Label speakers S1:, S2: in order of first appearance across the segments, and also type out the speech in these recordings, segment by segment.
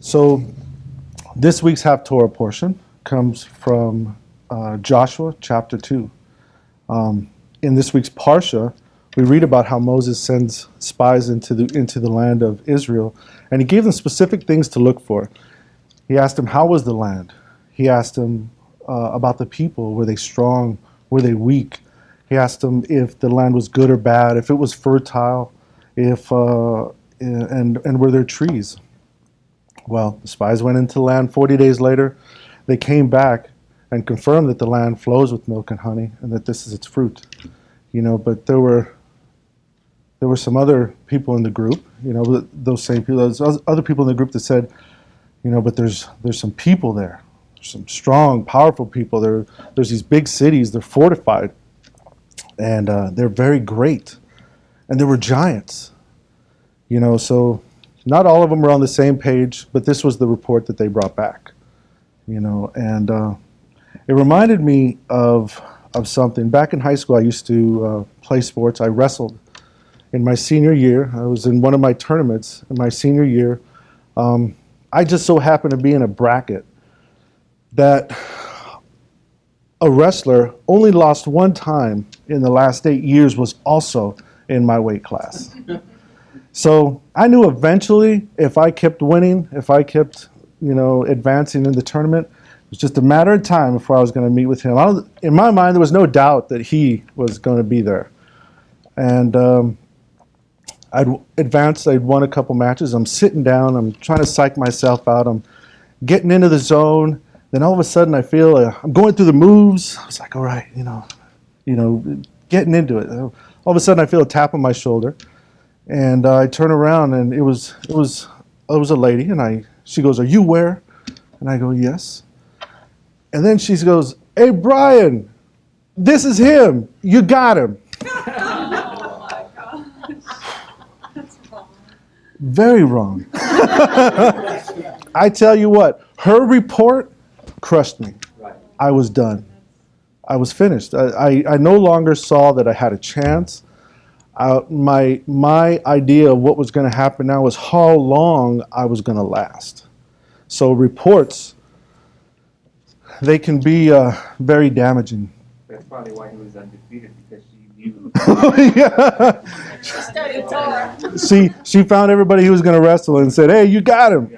S1: So this week's Haftorah portion comes from Joshua chapter 2. In this week's Parsha, we read about how Moses sends spies into the land of Israel, and he gave them specific things to look for. He asked them, how was the land? He asked them about the people. Were they strong? Were they weak? He asked them if the land was good or bad, if it was fertile, and were there trees? Well, the spies went into the land 40 days later. They came back and confirmed that the land flows with milk and honey and that this is its fruit. But there were some other people in the group, those same people, those other people in the group that said, but there's some people there. There's some strong, powerful people. There's these big cities. They're fortified. And they're very great. And there were giants. So not all of them were on the same page, but this was the report that they brought back. And it reminded me of something. Back in high school, I used to play sports. I wrestled. In my senior year, I was in one of my tournaments in my senior year. I just so happened to be in a bracket that a wrestler only lost one time in the last 8 years was also in my weight class. So I knew eventually if I kept winning, if I kept, advancing in the tournament, it was just a matter of time before I was going to meet with him. In my mind, there was no doubt that he was going to be there. And I'd advanced, I'd won a couple matches. I'm sitting down, I'm trying to psych myself out. I'm getting into the zone. Then all of a sudden I feel, I'm going through the moves. I was like, all right, getting into it. All of a sudden I feel a tap on my shoulder. And I turn around and it was a lady, and she goes, "Are you Ware?" And I go, "Yes." And then she goes, "Hey, Brian, this is him. You got him."
S2: Oh my gosh. That's wrong.
S1: Very wrong. I tell you what, her report crushed me.
S3: Right.
S1: I was done. I was finished. I no longer saw that I had a chance. My idea of what was going to happen now was how long I was going to last. So reports, they can be very damaging.
S3: That's probably why he was undefeated, because she knew.
S1: Yeah.
S2: She studied Torah.
S1: She found everybody who was going to wrestle and said, "Hey, you got him."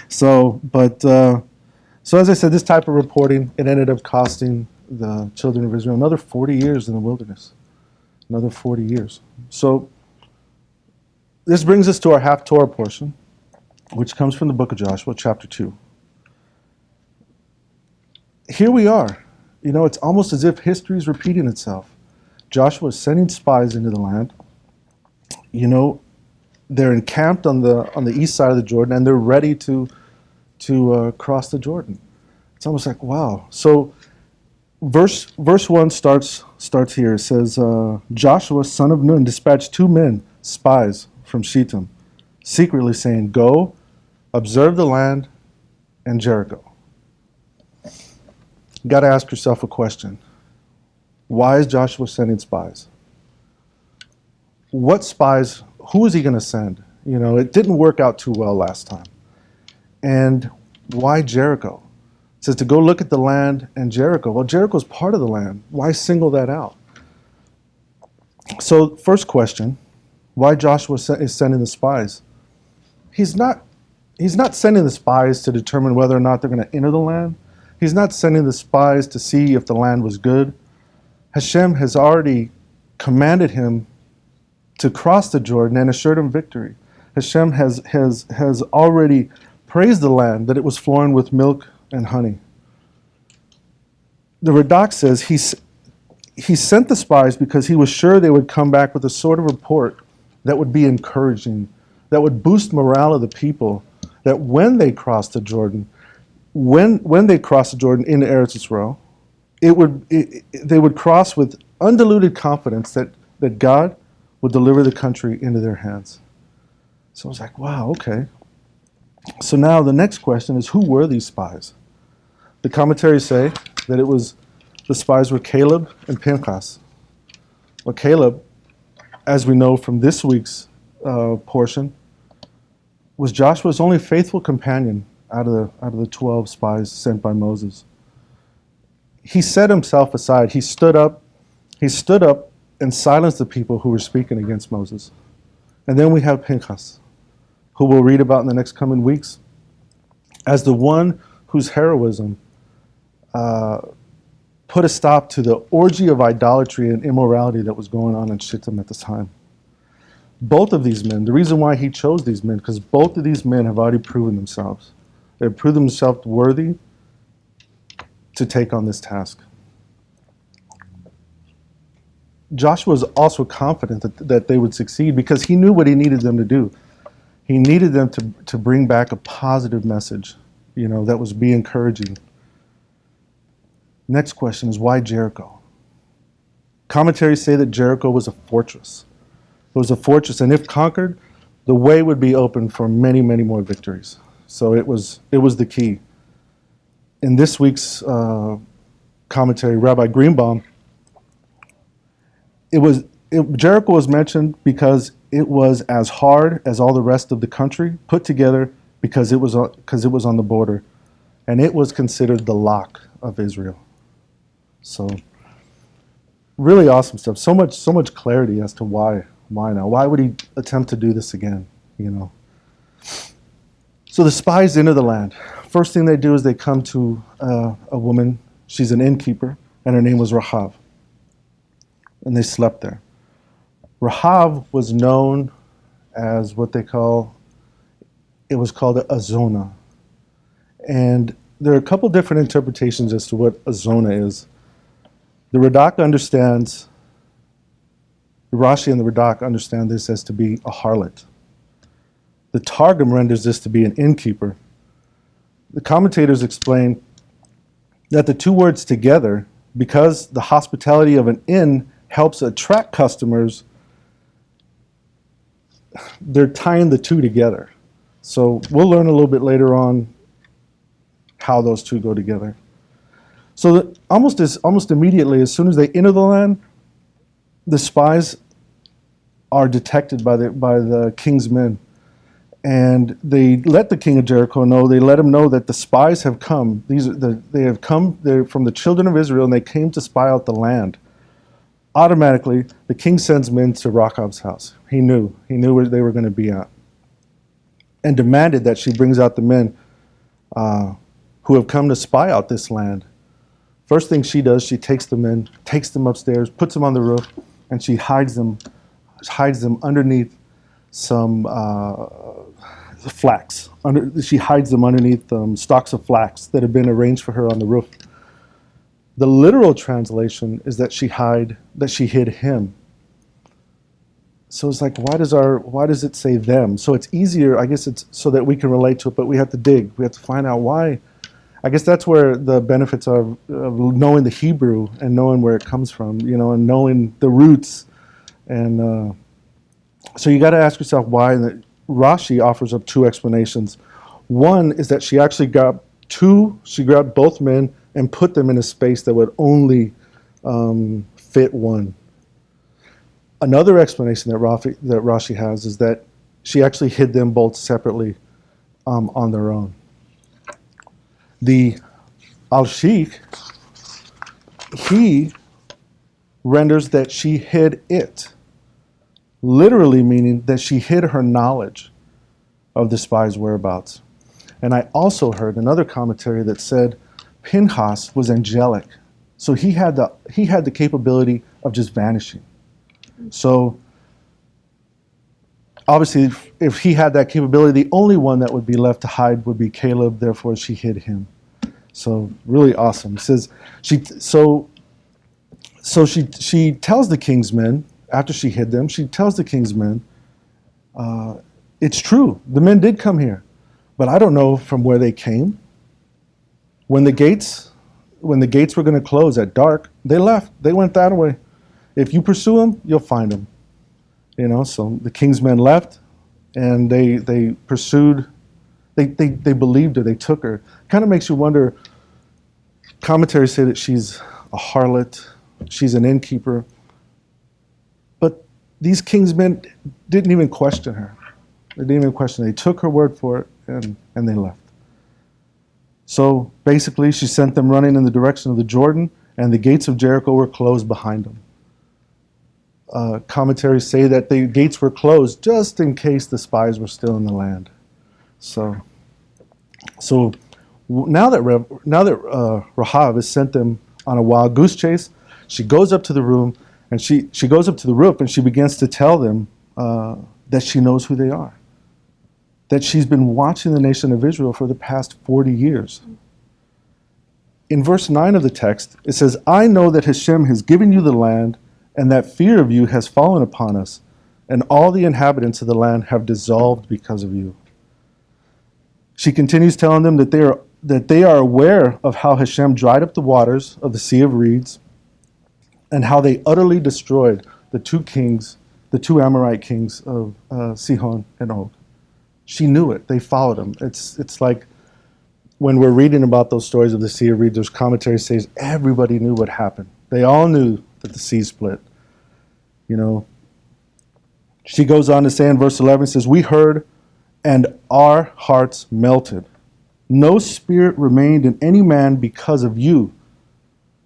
S1: So as I said, this type of reporting, it ended up costing the children of Israel another 40 years in the wilderness. Another 40 years. So this brings us to our Haftorah portion, which comes from the book of Joshua, chapter 2. Here we are. It's almost as if history is repeating itself. Joshua is sending spies into the land. They're encamped on the east side of the Jordan, and they're ready to cross the Jordan. It's almost like, wow. So verse 1 starts here. It says, Joshua, son of Nun, dispatched 2 men, spies from Shittim, secretly saying, "Go, observe the land and Jericho." You got to ask yourself a question. Why is Joshua sending spies? What spies? Who is he going to send? It didn't work out too well last time. And why Jericho? It says to go look at the land and Jericho. Well, Jericho's part of the land. Why single that out? So, first question, why Joshua is sending the spies? He's not sending the spies to determine whether or not they're going to enter the land. He's not sending the spies to see if the land was good. Hashem has already commanded him to cross the Jordan and assured him victory. Hashem has already praised the land, that it was flowing with milk and honey. The Radak says he sent the spies because he was sure they would come back with a sort of report that would be encouraging, that would boost morale of the people, that when they crossed the Jordan, when they crossed the Jordan into Eretz Yisrael, they would cross with undiluted confidence that God would deliver the country into their hands. So I was like, wow, okay. So now the next question is, who were these spies? The commentaries say that the spies were Caleb and Pinchas. Well, Caleb, as we know from this week's portion, was Joshua's only faithful companion out of the 12 spies sent by Moses. He set himself aside. He stood up and silenced the people who were speaking against Moses. And then we have Pinchas, who we'll read about in the next coming weeks, as the one whose heroism put a stop to the orgy of idolatry and immorality that was going on in Shittim at this time. Both of these men, the reason why he chose these men, because both of these men have already proven themselves. They've proven themselves worthy to take on this task. Joshua was also confident that they would succeed because he knew what he needed them to do. He needed them to bring back a positive message, that was be encouraging. Next question is, why Jericho? Commentaries say that Jericho was a fortress. It was a fortress, and if conquered, the way would be open for many, many more victories. So it was the key. In this week's commentary, Rabbi Greenbaum, Jericho was mentioned because it was as hard as all the rest of the country put together because it was on the border, and it was considered the lock of Israel. So really awesome stuff. So much clarity as to why now. Why would he attempt to do this again? So the spies enter the land. First thing they do is they come to a woman. She's an innkeeper, and her name was Rahab. And they slept there. Rahab was known as it was called a zona. And there are a couple different interpretations as to what a zona is. The Radak understands, the Rashi and the Radak understand this as to be a harlot. The Targum renders this to be an innkeeper. The commentators explain that the two words together, because the hospitality of an inn helps attract customers, they're tying the two together. So we'll learn a little bit later on how those two go together. So almost immediately, as soon as they enter the land, the spies are detected by the king's men. And they let the king of Jericho know, they let him know that the spies have come. They're from the children of Israel, and they came to spy out the land. Automatically, the king sends men to Rahab's house. He knew where they were going to be at, and demanded that she brings out the men who have come to spy out this land. First thing she does, she takes the men, takes them upstairs, puts them on the roof, and she hides them underneath some flax. She hides them underneath stalks of flax that have been arranged for her on the roof. The literal translation is that she hid him. So it's like, why does it say them? So it's easier, I guess it's so that we can relate to it, but we have to dig. We have to find out why. I guess that's where the benefits of knowing the Hebrew and knowing where it comes from, and knowing the roots. And so you got to ask yourself why. And Rashi offers up two explanations. One is that she actually grabbed both men and put them in a space that would only fit one. Another explanation that Rashi has is that she actually hid them both separately on their own. The Al-Sheikh, he renders that she hid it, literally meaning that she hid her knowledge of the spies' whereabouts. And I also heard another commentary that said Pinchas was angelic, so he had the capability of just vanishing. So obviously, if he had that capability, the only one that would be left to hide would be Caleb. Therefore, she hid him. So really awesome. It says she tells the king's men after she hid them. She tells the king's men, "It's true. The men did come here, but I don't know from where they came. When the gates were going to close at dark, they left. They went that way. If you pursue them, you'll find them." So the king's men left, and they pursued. They believed her. They took her. Kind of makes you wonder. Commentaries say that she's a harlot. She's an innkeeper. But these king's men didn't even question her. They didn't even question it. They took her word for it, and they left. So basically, she sent them running in the direction of the Jordan, and the gates of Jericho were closed behind them. Commentaries say that the gates were closed just in case the spies were still in the land. So now that Rahab has sent them on a wild goose chase, she goes up to the room, and she goes up to the roof, and she begins to tell them that she knows who they are. That she's been watching the nation of Israel for the past 40 years. In verse 9 of the text, it says, I know that Hashem has given you the land, and that fear of you has fallen upon us, and all the inhabitants of the land have dissolved because of you. She continues telling them that they are aware of how Hashem dried up the waters of the Sea of Reeds, and how they utterly destroyed the two Amorite kings of Sihon and Og. She knew it. They followed him. It's like when we're reading about those stories of the Sea of Reeds, those commentaries says everybody knew what happened. They all knew that the sea split. You know. She goes on to say in verse 11, says, we heard and our hearts melted. No spirit remained in any man because of you.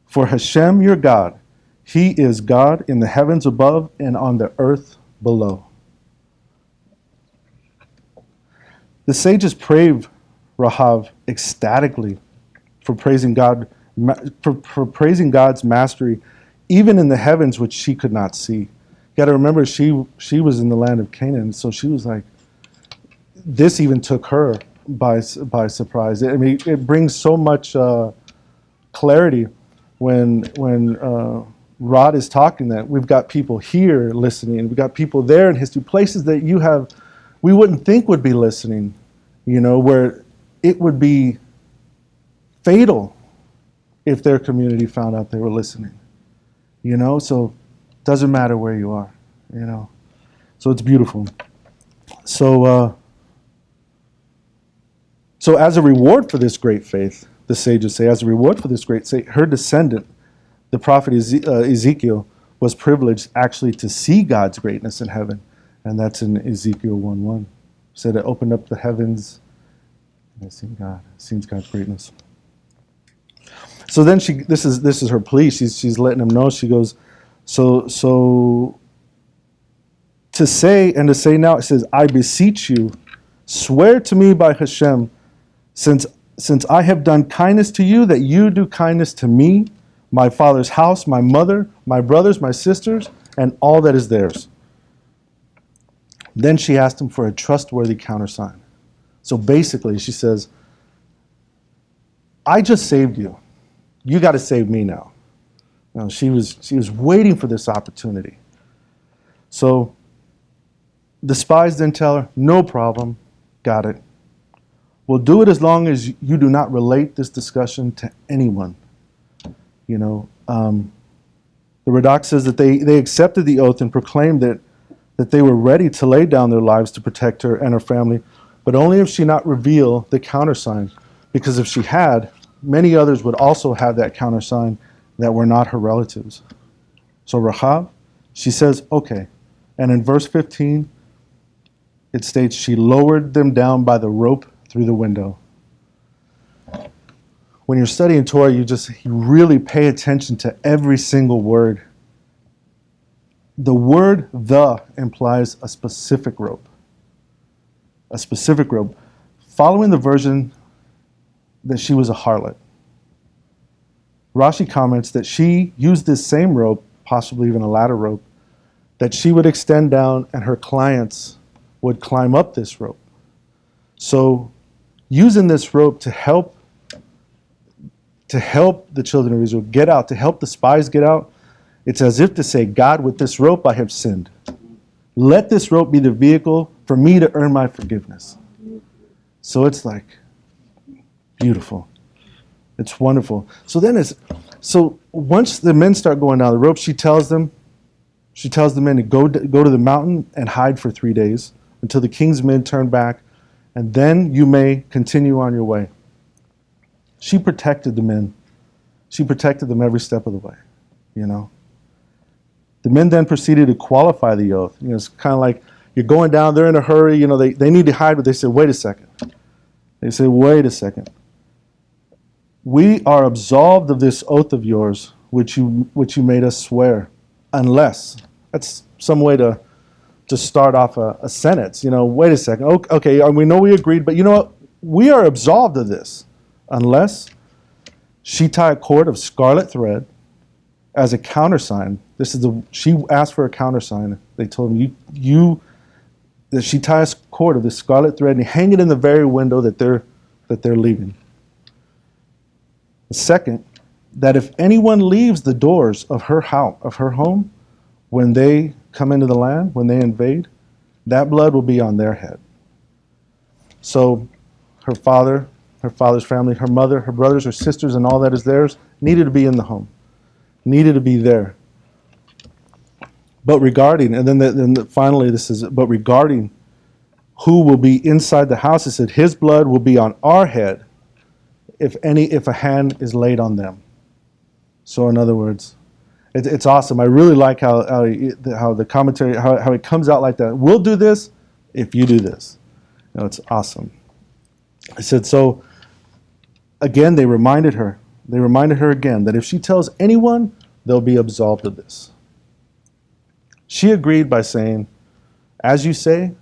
S1: For Hashem your God, he is God in the heavens above and on the earth below. The sages praise Rahab ecstatically for praising God, for praising God's mastery, even in the heavens which she could not see. You got to remember, she was in the land of Canaan, so she was like, this even took her by surprise. I mean, it brings so much clarity when Rod is talking that we've got people here listening, we've got people there in history, places that we wouldn't think would be listening, you know, where it would be fatal if their community found out they were listening, you know, so it doesn't matter where you are, you know, so it's beautiful. So as a reward for this great faith, the sages say, as a reward for this great faith, her descendant, the prophet Ezekiel, was privileged actually to see God's greatness in heaven. And that's in Ezekiel 1:1. Said it opened up the heavens and I seen God's greatness. So then this is her plea. She's letting him know. She goes, so to say now, it says, I beseech you, swear to me by Hashem, since I have done kindness to you, that you do kindness to me, my father's house, my mother, my brothers, my sisters, and all that is theirs. Then she asked him for a trustworthy countersign. So basically, she says, I just saved you. You got to save me now. Now, she was waiting for this opportunity. So the spies then tell her, no problem, got it. We'll do it as long as you do not relate this discussion to anyone. You know, the Radak says that they accepted the oath and proclaimed that they were ready to lay down their lives to protect her and her family, but only if she not reveal the countersign, because if she had, many others would also have that countersign that were not her relatives. So Rahab, she says, okay. And in verse 15, it states, she lowered them down by the rope through the window. When you're studying Torah, you really pay attention to every single word. The word "the" implies a specific rope. A specific rope. Following the version that she was a harlot. Rashi comments that she used this same rope, possibly even a ladder rope, that she would extend down and her clients would climb up this rope. So using this rope to help the children of Israel get out, to help the spies get out, it's as if to say, God, with this rope I have sinned. Let this rope be the vehicle for me to earn my forgiveness. So it's like beautiful. It's wonderful. So once the men start going down the rope, she tells the men to go to the mountain and hide for 3 days until the king's men turn back, and then you may continue on your way. She protected the men. She protected them every step of the way, you know. The men then proceeded to qualify the oath. You know, it's kind of like You're going down, they're in a hurry, you know, they need to hide, but they said, wait a second. They said, wait a second. We are absolved of this oath of yours, which you made us swear, unless. That's some way to start off a sentence. You know, wait a second. Okay, we know we agreed, but you know what? We are absolved of this, unless she tie a cord of scarlet thread as a countersign. She asked for a countersign. They told him that she ties a cord of this scarlet thread and hang it in the very window that they're leaving. The second, that if anyone leaves the doors of her house, of her home, when they come into the land, when they invade, that blood will be on their head. So her father's family, her mother, her brothers, her sisters, and all that is theirs needed to be in the home, needed to be there. But regarding, and then finally this is, but regarding who will be inside the house, it said his blood will be on our head if a hand is laid on them. So in other words, it's awesome. I really like how the commentary, how it comes out like that. We'll do this if you do this. You know, it's awesome. I said, so again, they reminded her again that if she tells anyone, they'll be absolved of this. She agreed by saying, as you say,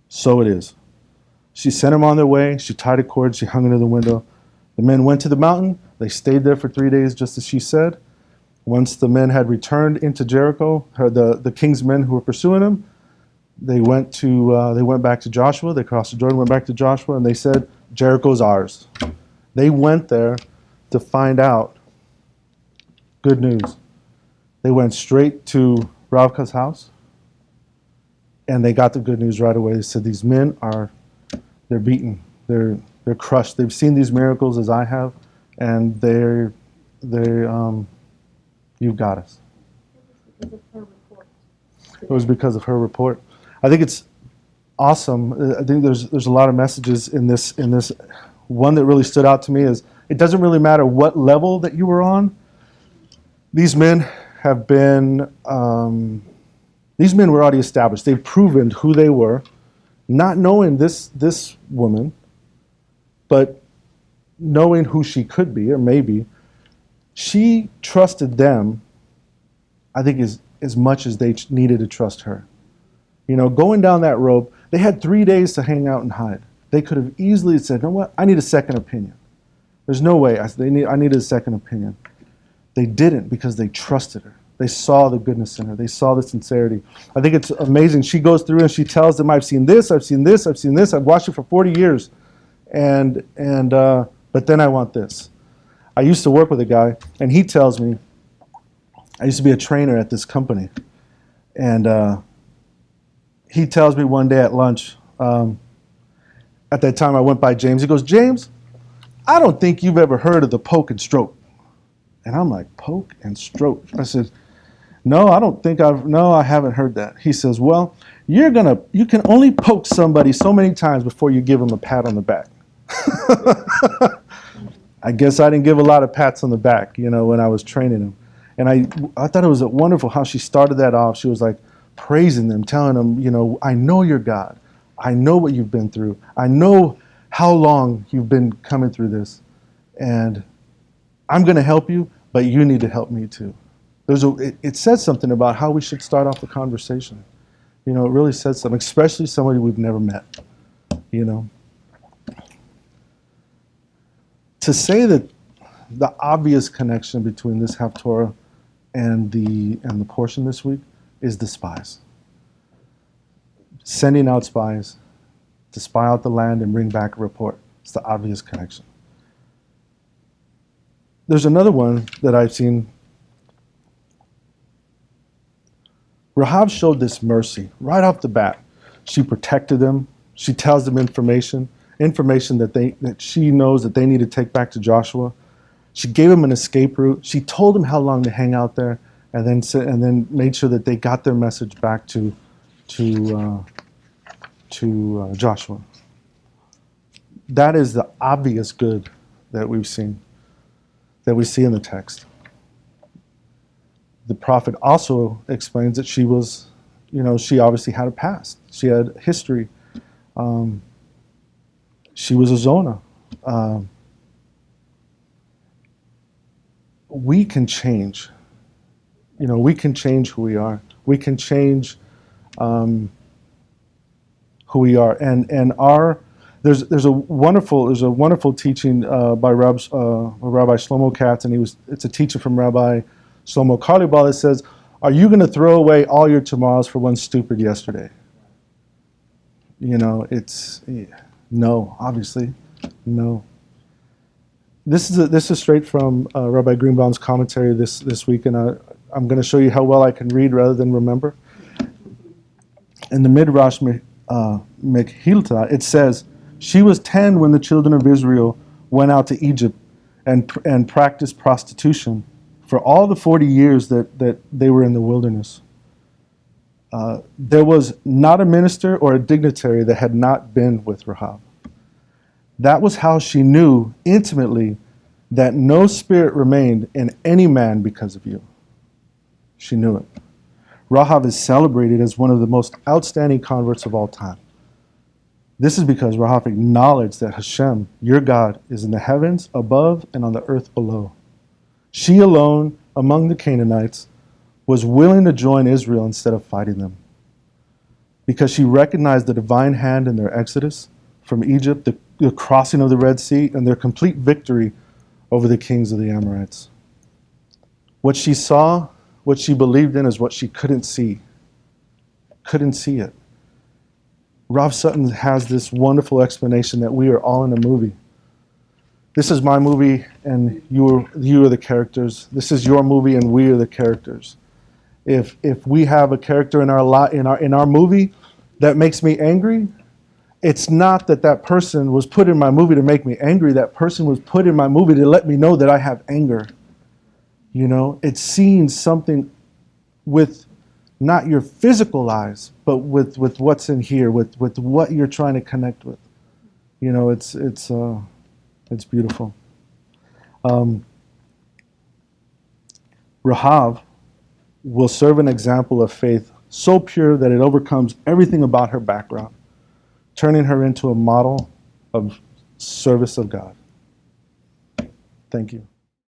S1: so it is. She sent them on their way. She tied a cord. She hung it in the window. The men went to the mountain. They stayed there for 3 days, just as she said. Once the men had returned into Jericho, the king's men who were pursuing them, they went back to Joshua. They crossed the Jordan, went back to Joshua, and they said, Jericho's ours. They went there to find out good news. They went straight to Ravka's house, and they got the good news right away. They said, these men they're beaten. They're crushed. They've seen these miracles as I have, and you've got us. It was because of her report. I think it's awesome. I think there's a lot of messages in this. One that really stood out to me is it doesn't really matter what level that you were on. These men have been. These men were already established. They've proven who they were, not knowing this woman, but knowing who she could be or maybe. She trusted them, I think, as much as they needed to trust her. You know, going down that rope, they had 3 days to hang out and hide. They could have easily said, you know what, I need a second opinion. There's no way. I needed a second opinion. They didn't because they trusted her. They saw the goodness in her. They saw the sincerity. I think it's amazing. She goes through and she tells them, I've seen this, I've seen this, I've seen this. I've watched it for 40 years. But then I want this. I used to work with a guy, and he tells me, I used to be a trainer at this company, and he tells me one day at lunch, at that time I went by James, he goes, James, I don't think you've ever heard of the poke and stroke. And I'm like, poke and stroke? I said, no, I haven't heard that. He says, well, you can only poke somebody so many times before you give them a pat on the back. I guess I didn't give a lot of pats on the back, you know, when I was training them. And I thought it was wonderful how she started that off. She was like praising them, telling them, you know, I know you're God. I know what you've been through. I know how long you've been coming through this. And I'm going to help you, but you need to help me too. It says something about how we should start off the conversation. You know, it really says something, especially somebody we've never met, you know. To say that the obvious connection between this Haftorah and the portion this week is the spies. Sending out spies to spy out the land and bring back a report. It's the obvious connection. There's another one that I've seen. Rahab showed this mercy right off the bat. She protected them. She tells them information that she knows that they need to take back to Joshua. She gave them an escape route. She told them how long to hang out there, and then made sure that they got their message back to Joshua. That is the obvious good that we see in the text. The prophet also explains that she was she obviously had a past. She had history. She was a Zona. We can change. We can change who we are. We can change who we are. And there's a wonderful teaching by Rabbi Shlomo Katz, and it's a teaching from Rabbi Shlomo Karlibal that says, "Are you going to throw away all your tomorrows for one stupid yesterday?" It's no, obviously, no. This is straight from Rabbi Greenbaum's commentary this week, and I'm going to show you how well I can read rather than remember. In the Midrash Mekhilta, it says, "She was 10 when the children of Israel went out to Egypt and practiced prostitution for all the 40 years that they were in the wilderness. There was not a minister or a dignitary that had not been with Rahab. That was how she knew intimately that no spirit remained in any man because of you." She knew it. Rahab is celebrated as one of the most outstanding converts of all time. This is because Rahab acknowledged that Hashem, your God, is in the heavens above and on the earth below. She alone, among the Canaanites, was willing to join Israel instead of fighting them. Because she recognized the divine hand in their exodus from Egypt, the crossing of the Red Sea, and their complete victory over the kings of the Amorites. What she saw, what she believed in, is what she couldn't see. Couldn't see it. Rav Sutton has this wonderful explanation that we are all in a movie. This is my movie, and you are the characters. This is your movie, and we are the characters. If we have a character in our movie that makes me angry, it's not that person was put in my movie to make me angry. That person was put in my movie to let me know that I have anger. It's seeing something with not your physical eyes, but with what's in here, with what you're trying to connect with. It's beautiful. Rahab will serve an example of faith so pure that it overcomes everything about her background, turning her into a model of service of God. Thank you.